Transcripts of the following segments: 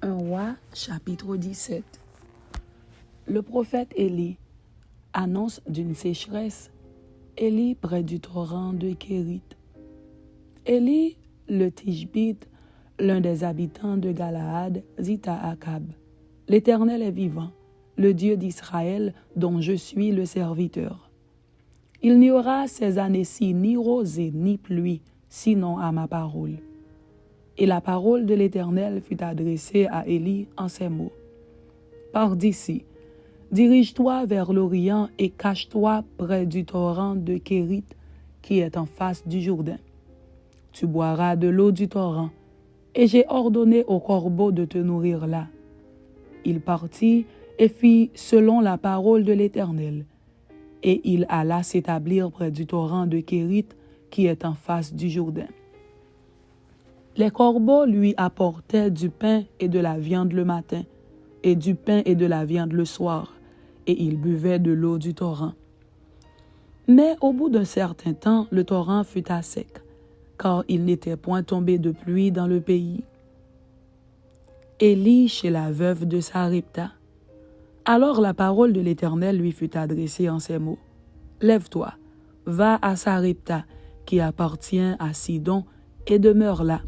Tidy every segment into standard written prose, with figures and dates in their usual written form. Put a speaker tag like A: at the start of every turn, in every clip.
A: 1 Roi, chapitre 17. Le prophète Élie annonce d'une sécheresse. Élie près du torrent de Kérit. Élie, le Tishbite, l'un des habitants de Galaad, dit à Akab, « L'Éternel est vivant, le Dieu d'Israël dont je suis le serviteur. Il n'y aura ces années-ci ni rosée ni pluie, sinon à ma parole. » Et la parole de l'Éternel fut adressée à Élie en ces mots. « Pars d'ici, dirige-toi vers l'Orient et cache-toi près du torrent de Kérit qui est en face du Jourdain. Tu boiras de l'eau du torrent, et j'ai ordonné aux corbeaux de te nourrir là. » Il partit et fit selon la parole de l'Éternel, et il alla s'établir près du torrent de Kérit qui est en face du Jourdain. Les corbeaux lui apportaient du pain et de la viande le matin, et du pain et de la viande le soir, et il buvait de l'eau du torrent. Mais au bout d'un certain temps, le torrent fut à sec, car il n'était point tombé de pluie dans le pays. Élie chez la veuve de Sarepta. Alors la parole de l'Éternel lui fut adressée en ces mots. « Lève-toi, va à Sarepta, qui appartient à Sidon, et demeure là.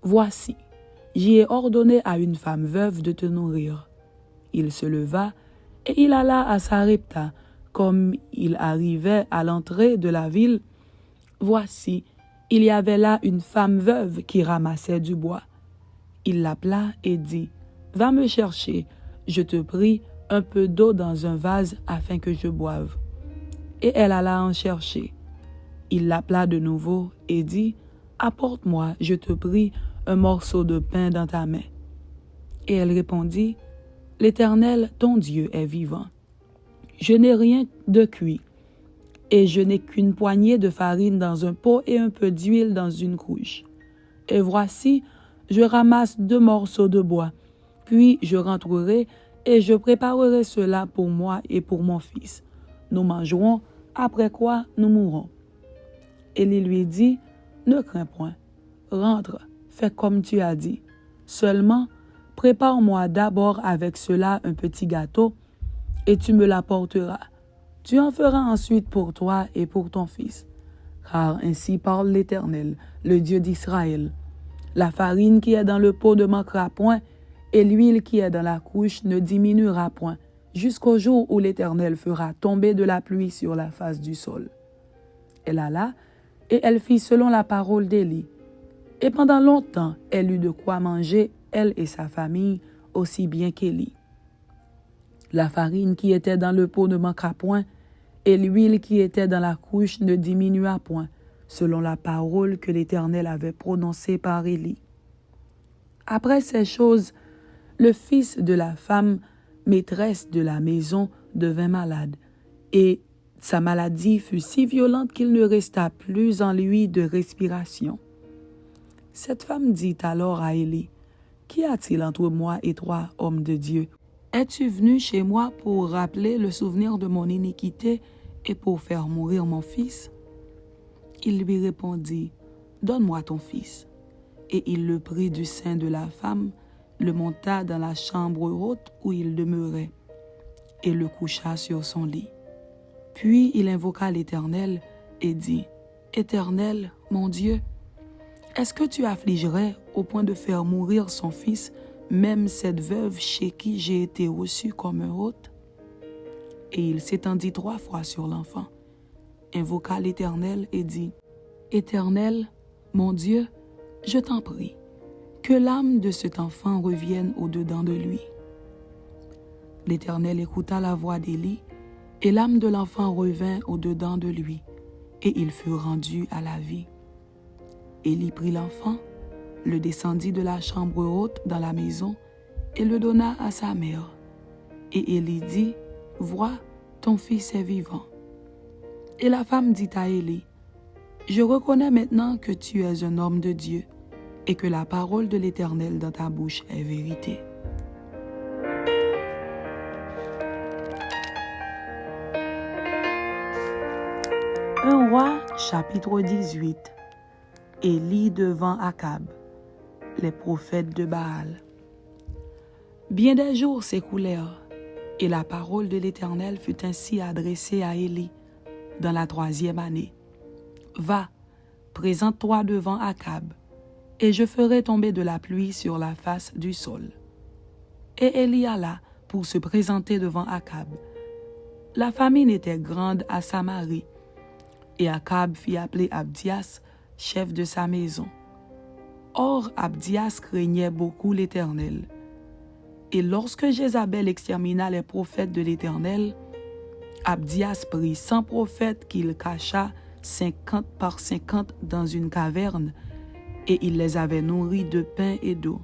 A: Voici, j'y ai ordonné à une femme veuve de te nourrir. » Il se leva, et il alla à Sarepta. Comme il arrivait à l'entrée de la ville, voici, il y avait là une femme veuve qui ramassait du bois. Il l'appela et dit, « Va me chercher, je te prie, un peu d'eau dans un vase afin que je boive. » Et elle alla en chercher. Il l'appela de nouveau et dit, « Apporte-moi, je te prie, un morceau de pain dans ta main. » Et elle répondit, « L'Éternel, ton Dieu, est vivant. Je n'ai rien de cuit, et je n'ai qu'une poignée de farine dans un pot et un peu d'huile dans une cruche. Et voici, je ramasse 2 morceaux de bois, puis je rentrerai et je préparerai cela pour moi et pour mon fils. Nous mangerons, après quoi nous mourrons. » Élie lui dit, « Ne crains point, rentre, fais comme tu as dit. Seulement, prépare-moi d'abord avec cela un petit gâteau, et tu me l'apporteras. Tu en feras ensuite pour toi et pour ton fils. Car ainsi parle l'Éternel, le Dieu d'Israël. La farine qui est dans le pot ne manquera point, et l'huile qui est dans la couche ne diminuera point, jusqu'au jour où l'Éternel fera tomber de la pluie sur la face du sol. » Elle alla, et elle fit selon la parole d'Élie. Et pendant longtemps, elle eut de quoi manger, elle et sa famille, aussi bien qu'Élie. La farine qui était dans le pot ne manqua point, et l'huile qui était dans la couche ne diminua point, selon la parole que l'Éternel avait prononcée par Élie. Après ces choses, le fils de la femme, maîtresse de la maison, devint malade, et sa maladie fut si violente qu'il ne resta plus en lui de respiration. Cette femme dit alors à Élie, « Qu'y a-t-il entre moi et toi, homme de Dieu? Es-tu venu chez moi pour rappeler le souvenir de mon iniquité et pour faire mourir mon fils? » Il lui répondit, « Donne-moi ton fils. » Et il le prit du sein de la femme, le monta dans la chambre haute où il demeurait, et le coucha sur son lit. Puis il invoqua l'Éternel et dit, « Éternel, mon Dieu, est-ce que tu affligerais au point de faire mourir son fils, même cette veuve chez qui j'ai été reçu comme un hôte? » Et il s'étendit 3 fois sur l'enfant, invoqua l'Éternel et dit, « Éternel, mon Dieu, je t'en prie, que l'âme de cet enfant revienne au-dedans de lui. » L'Éternel écouta la voix d'Élie, et l'âme de l'enfant revint au-dedans de lui, et il fut rendu à la vie. Élie prit l'enfant, le descendit de la chambre haute dans la maison, et le donna à sa mère. Et Élie dit, « Vois, ton fils est vivant. » Et la femme dit à Élie, « Je reconnais maintenant que tu es un homme de Dieu, et que la parole de l'Éternel dans ta bouche est vérité. » 1 Roi, chapitre 18. Élie devant Akab, les prophètes de Baal. Bien des jours s'écoulèrent, et la parole de l'Éternel fut ainsi adressée à Élie dans la 3e année. Va, présente-toi devant Akab, et je ferai tomber de la pluie sur la face du sol. Et Élie alla pour se présenter devant Akab. La famine était grande à Samarie, et Akab fit appeler Abdias, chef de sa maison. Or, Abdias craignait beaucoup l'Éternel. Et lorsque Jézabel extermina les prophètes de l'Éternel, Abdias prit 100 prophètes qu'il cacha 50 par 50 dans une caverne, et il les avait nourris de pain et d'eau.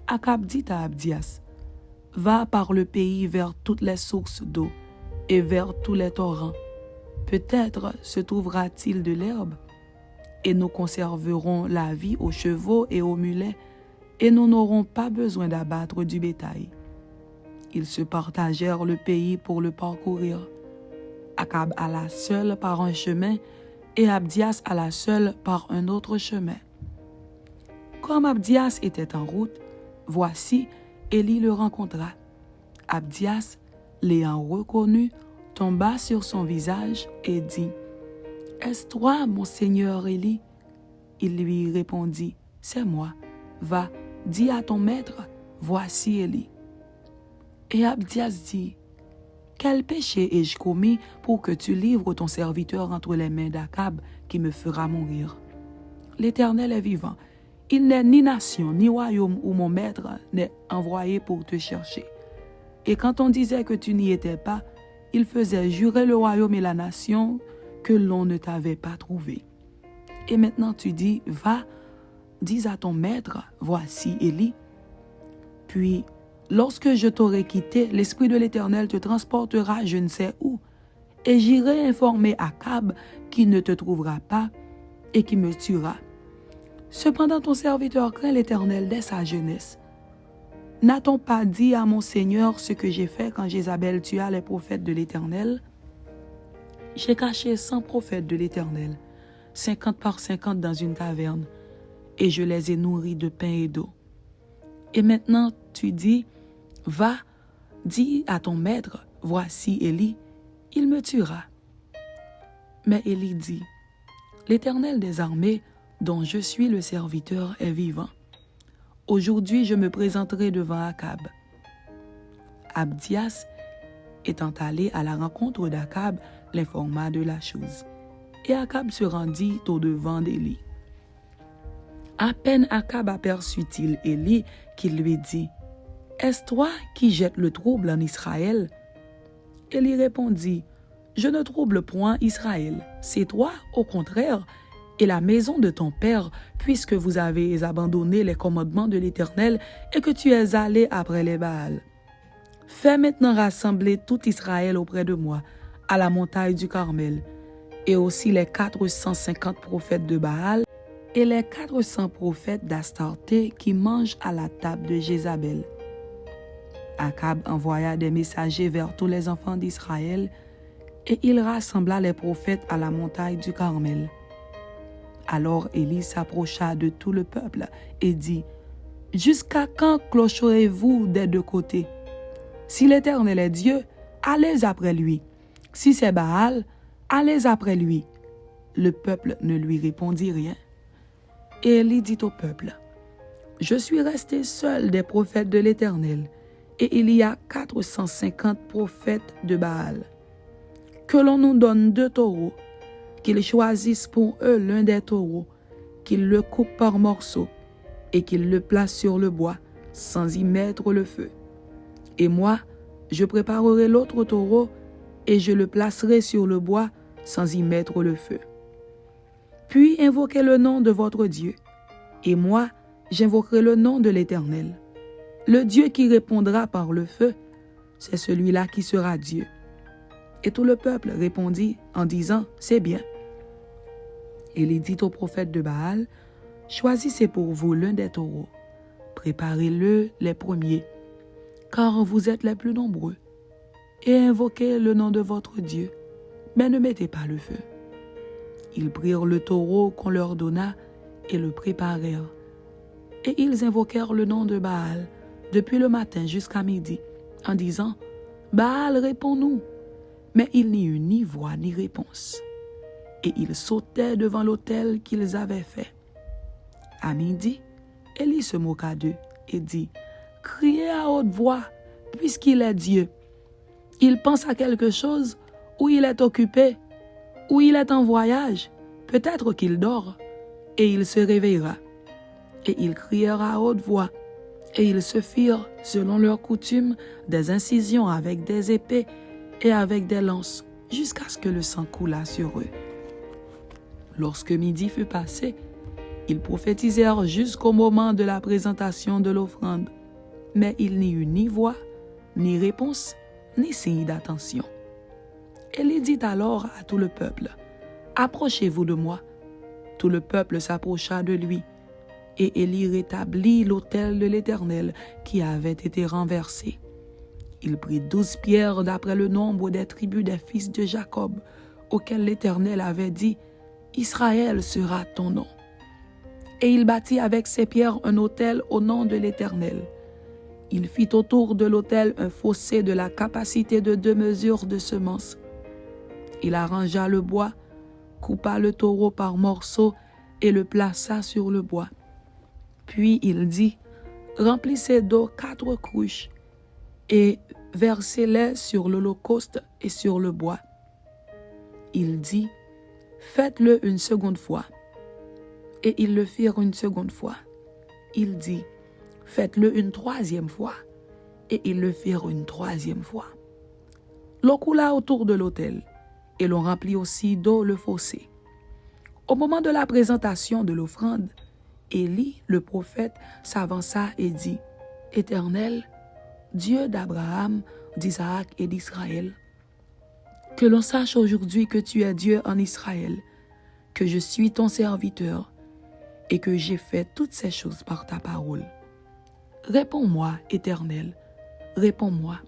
A: Akab dit à Abdias, « Va par le pays vers toutes les sources d'eau et vers tous les torrents. Peut-être se trouvera-t-il de l'herbe, et nous conserverons la vie aux chevaux et aux mulets, et nous n'aurons pas besoin d'abattre du bétail. » Ils se partagèrent le pays pour le parcourir. Akab alla seul par un chemin, et Abdias alla seul par un autre chemin. Comme Abdias était en route, voici, Élie le rencontra. Abdias, l'ayant reconnu, tomba sur son visage et dit, « Est-ce toi, mon seigneur Élie ?» Il lui répondit, « C'est moi. Va, dis à ton maître, voici Élie. » Et Abdias dit, « Quel péché ai-je commis pour que tu livres ton serviteur entre les mains d'Akab qui me fera mourir? L'Éternel est vivant. Il n'est ni nation, ni royaume où mon maître n'est envoyé pour te chercher. Et quand on disait que tu n'y étais pas, il faisait jurer le royaume et la nation que l'on ne t'avait pas trouvé. Et maintenant tu dis, va, dis à ton maître, voici Élie. Puis, lorsque je t'aurai quitté, l'Esprit de l'Éternel te transportera je ne sais où, et j'irai informer Akab qui ne te trouvera pas et qui me tuera. Cependant ton serviteur craint l'Éternel dès sa jeunesse. N'a-t-on pas dit à mon Seigneur ce que j'ai fait quand Jézabel tua les prophètes de l'Éternel? J'ai caché 100 prophètes de l'Éternel, 50 par 50 dans une caverne, et je les ai nourris de pain et d'eau. Et maintenant tu dis, va, dis à ton maître, voici Élie, il me tuera. Mais Élie dit, l'Éternel des armées, dont je suis le serviteur, est vivant. Aujourd'hui, je me présenterai devant Akab. Abdias, étant allé à la rencontre d'Akab, l'informa de la chose. Et Akab se rendit au-devant d'Élie. À peine Akab aperçut-il Élie qu'il lui dit, « Est-ce toi qui jettes le trouble en Israël? » Élie répondit, « Je ne trouble point Israël, c'est toi, au contraire, et la maison de ton père, puisque vous avez abandonné les commandements de l'Éternel et que tu es allé après les Baals. Fais maintenant rassembler tout Israël auprès de moi, à la montagne du Carmel, et aussi les 450 prophètes de Baal et les 400 prophètes d'Astarté qui mangent à la table de Jézabel. » Akab envoya des messagers vers tous les enfants d'Israël, et il rassembla les prophètes à la montagne du Carmel. Alors Élie s'approcha de tout le peuple et dit, « Jusqu'à quand clocherez-vous des deux côtés? Si l'Éternel est Dieu, allez après lui. Si c'est Baal, allez après lui. » Le peuple ne lui répondit rien. Et Élie dit au peuple, « Je suis resté seul des prophètes de l'Éternel, et il y a 450 prophètes de Baal. Que l'on nous donne 2 taureaux, qu'ils choisissent pour eux l'un des taureaux, qu'ils le coupent par morceaux, et qu'ils le placent sur le bois, sans y mettre le feu. Et moi, je préparerai l'autre taureau, et je le placerai sur le bois, sans y mettre le feu. Puis invoquez le nom de votre Dieu, et moi, j'invoquerai le nom de l'Éternel. Le Dieu qui répondra par le feu, c'est celui-là qui sera Dieu. » Et tout le peuple répondit en disant, « C'est bien. » Il dit au prophète de Baal, « Choisissez pour vous l'un des taureaux, préparez-le les premiers, car vous êtes les plus nombreux, et invoquez le nom de votre Dieu, mais ne mettez pas le feu. » Ils prirent le taureau qu'on leur donna et le préparèrent. Et ils invoquèrent le nom de Baal depuis le matin jusqu'à midi, en disant « Baal, réponds-nous !» Mais il n'y eut ni voix ni réponse. Et ils sautaient devant l'autel qu'ils avaient fait. À midi, Élie se moqua d'eux et dit « Criez à haute voix, puisqu'il est Dieu. Il pense à quelque chose, ou il est occupé, ou il est en voyage. Peut-être qu'il dort, et il se réveillera. » Et ils crièrent à haute voix, et ils se firent, selon leur coutume, des incisions avec des épées et avec des lances, jusqu'à ce que le sang coulât sur eux. Lorsque midi fut passé, ils prophétisèrent jusqu'au moment de la présentation de l'offrande, mais il n'y eut ni voix, ni réponse, ni signe d'attention. Élie dit alors à tout le peuple, « Approchez-vous de moi. » Tout le peuple s'approcha de lui, et Élie rétablit l'autel de l'Éternel qui avait été renversé. Il prit 12 pierres d'après le nombre des tribus des fils de Jacob, auxquels l'Éternel avait dit, « Israël sera ton nom. » Et il bâtit avec ces pierres un autel au nom de l'Éternel. Il fit autour de l'autel un fossé de la capacité de 2 mesures de semences. Il arrangea le bois, coupa le taureau par morceaux et le plaça sur le bois. Puis il dit, « Remplissez d'eau 4 cruches et versez-les sur l'holocauste et sur le bois. » Il dit, « Faites-le une seconde fois. » Et ils le firent une seconde fois. Il dit, « Faites-le une 3e fois. » Et ils le firent une 3e fois. L'eau coula autour de l'autel, et l'on remplit aussi d'eau le fossé. Au moment de la présentation de l'offrande, Élie, le prophète, s'avança et dit, « Éternel, Dieu d'Abraham, d'Isaac et d'Israël, que l'on sache aujourd'hui que tu es Dieu en Israël, que je suis ton serviteur et que j'ai fait toutes ces choses par ta parole. Réponds-moi, Éternel, réponds-moi,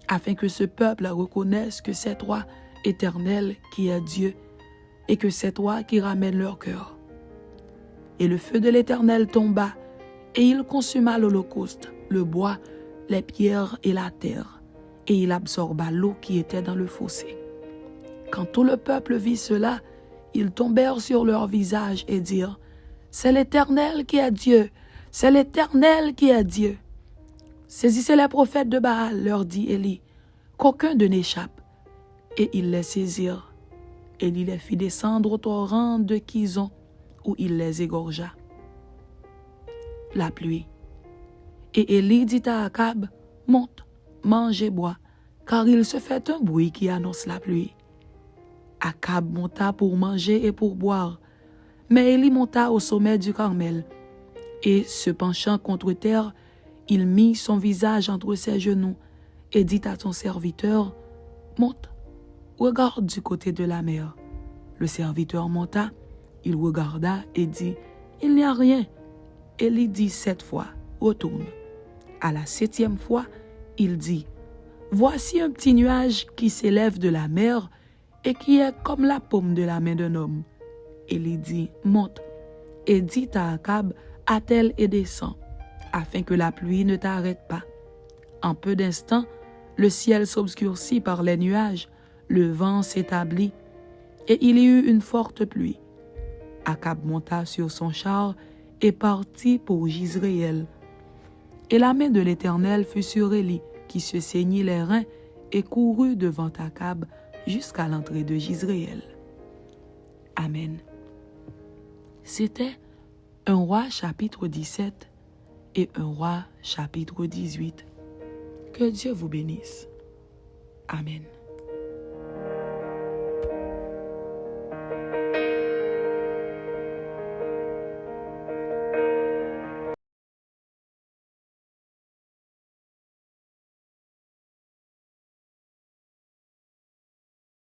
A: afin que ce peuple reconnaisse que c'est toi, Éternel, qui es Dieu, et que c'est toi qui ramènes leur cœur. » Et le feu de l'Éternel tomba, et il consuma l'holocauste, le bois, les pierres et la terre, et il absorba l'eau qui était dans le fossé. Quand tout le peuple vit cela, ils tombèrent sur leur visage et dirent, « C'est l'Éternel qui est Dieu, c'est l'Éternel qui est Dieu. » Saisissez les prophètes de Baal, leur dit Élie, qu'aucun d'eux n'échappe. Et ils les saisirent. Élie les fit descendre au torrent de Kison, où il les égorgea. La pluie. Et Élie dit à Akab, « Monte, mange et bois, car il se fait un bruit qui annonce la pluie. » Akab monta pour manger et pour boire, mais Élie monta au sommet du Carmel, et se penchant contre terre, il mit son visage entre ses genoux et dit à son serviteur, « Monte, regarde du côté de la mer. » Le serviteur monta, il regarda et dit, « Il n'y a rien. » Élie dit 7 fois, « Retourne. » À la 7e fois, il dit, « Voici un petit nuage qui s'élève de la mer et qui est comme la paume de la main d'un homme. » Élie dit, « Monte. » Et dit à Akab, « Attelle et descends, afin que la pluie ne t'arrête pas. » En peu d'instants, le ciel s'obscurcit par les nuages, le vent s'établit, et il y eut une forte pluie. Akab monta sur son char et partit pour Jizréel. Et la main de l'Éternel fut sur Élie, qui se saignit les reins et courut devant Akab jusqu'à l'entrée de Jizréel. Amen. C'était 1 Roi chapitre 17 et 1 Roi chapitre 18. Que Dieu vous bénisse. Amen.